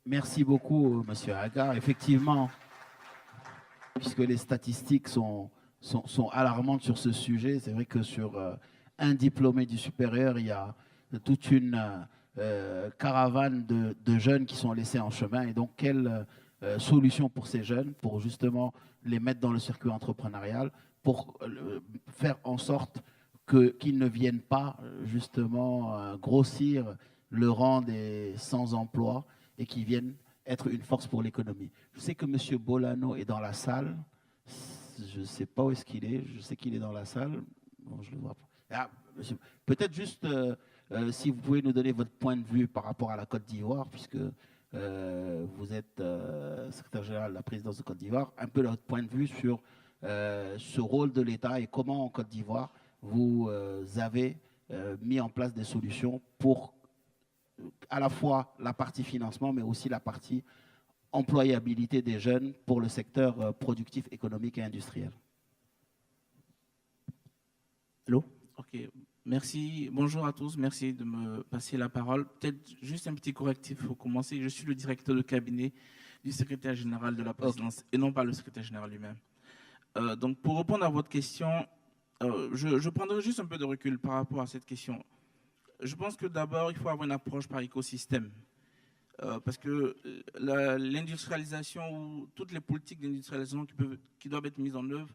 Merci beaucoup, Monsieur Agar. Effectivement, puisque les statistiques sont alarmantes sur ce sujet, c'est vrai que sur un diplômé du supérieur, il y a toute une caravane de jeunes qui sont laissés en chemin. Et donc, quelle solution pour ces jeunes, pour justement les mettre dans le circuit entrepreneurial, pour faire en sorte qu'ils ne viennent pas justement grossir le rang des sans-emploi et qu'ils viennent être une force pour l'économie. Je sais que M. Bolano est dans la salle. Je ne sais pas où est-ce qu'il est. Je sais qu'il est dans la salle. Bon, je le vois pas. Ah, peut-être juste si vous pouvez nous donner votre point de vue par rapport à la Côte d'Ivoire, puisque vous êtes secrétaire général de la présidence de Côte d'Ivoire, un peu votre point de vue sur ce rôle de l'État et comment en Côte d'Ivoire vous avez mis en place des solutions pour à la fois la partie financement, mais aussi la partie employabilité des jeunes pour le secteur productif, économique et industriel. Allô? Ok, merci. Bonjour à tous, merci de me passer la parole. Peut-être juste un petit correctif pour commencer. Je suis le directeur de cabinet du secrétaire général de la présidence et non pas le secrétaire général lui-même. Donc, pour répondre à votre question, je prendrai juste un peu de recul par rapport à cette question. Je pense que d'abord, il faut avoir une approche par écosystème. Parce que l'industrialisation ou toutes les politiques d'industrialisation qui doivent être mises en œuvre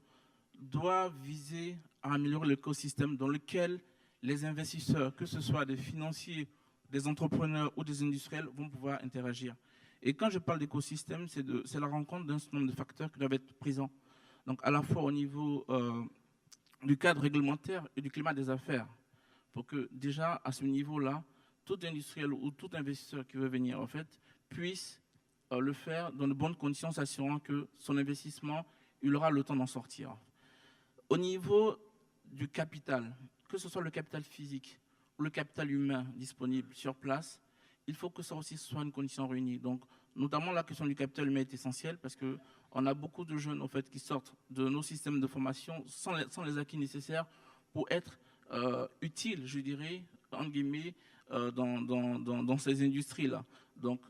doivent viser à améliorer l'écosystème dans lequel les investisseurs, que ce soit des financiers, des entrepreneurs ou des industriels, vont pouvoir interagir. Et quand je parle d'écosystème, c'est la rencontre d'un certain nombre de facteurs qui doivent être présents. Donc à la fois au niveau du cadre réglementaire et du climat des affaires, pour que déjà à ce niveau-là, tout industriel ou tout investisseur qui veut venir en fait puisse le faire dans de bonnes conditions, s'assurant que son investissement, il aura le temps d'en sortir. Au niveau du capital, que ce soit le capital physique ou le capital humain disponible sur place, il faut que ça aussi soit une condition réunie. Donc, notamment la question du capital humain est essentielle parce qu'on a beaucoup de jeunes en fait, qui sortent de nos systèmes de formation sans les acquis nécessaires pour être utiles, je dirais, en guillemets, dans ces industries-là. Donc,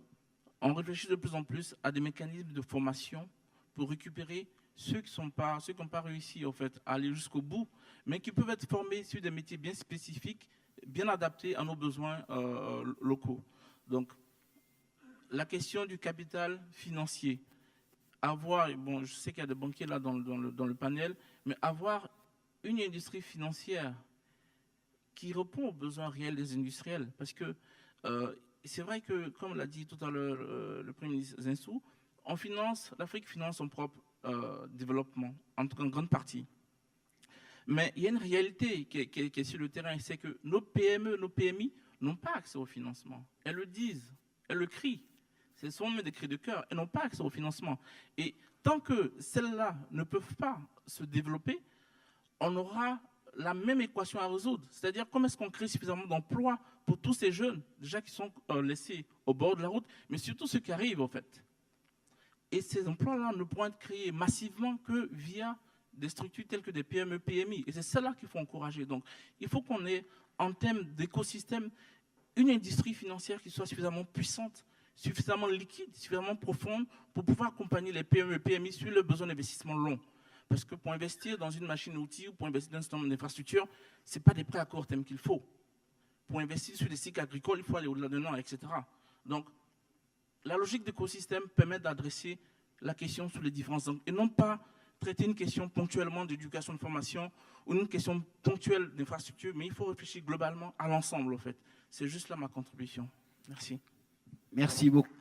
on réfléchit de plus en plus à des mécanismes de formation pour récupérer ceux qui n'ont pas réussi en fait, à aller jusqu'au bout, mais qui peuvent être formés sur des métiers bien spécifiques, bien adaptés à nos besoins locaux. Donc, la question du capital financier, bon, je sais qu'il y a des banquiers là dans le panel, mais avoir une industrie financière qui répond aux besoins réels des industriels, parce que c'est vrai que, comme l'a dit tout à l'heure le Premier ministre Zinsou, l'Afrique finance son propre développement, en tout cas en grande partie. Mais il y a une réalité qui est sur le terrain, c'est que nos PME, nos PMI n'ont pas accès au financement. Elles le disent, elles le crient. Ce sont même des cris de cœur. Elles n'ont pas accès au financement. Et tant que celles-là ne peuvent pas se développer, on aura la même équation à résoudre. C'est-à-dire comment est-ce qu'on crée suffisamment d'emplois pour tous ces jeunes, déjà qui sont laissés au bord de la route, mais surtout ceux qui arrivent en fait. Et ces emplois-là ne pourront être créés massivement que via des structures telles que des PME, PMI. Et c'est cela qu'il faut encourager. Donc, il faut qu'on ait, en termes d'écosystème, une industrie financière qui soit suffisamment puissante, suffisamment liquide, suffisamment profonde pour pouvoir accompagner les PME, PMI sur le besoin d'investissement long. Parce que pour investir dans une machine-outil ou pour investir dans un certain nombre d'infrastructures, ce n'est pas des prêts à court terme qu'il faut. Pour investir sur des cycles agricoles, il faut aller au-delà d'un an, etc. Donc, la logique d'écosystème permet d'adresser la question sous les différents angles et non pas traiter une question ponctuellement d'éducation, de formation ou une question ponctuelle d'infrastructure, mais il faut réfléchir globalement à l'ensemble, en fait. C'est juste là ma contribution. Merci. Merci beaucoup.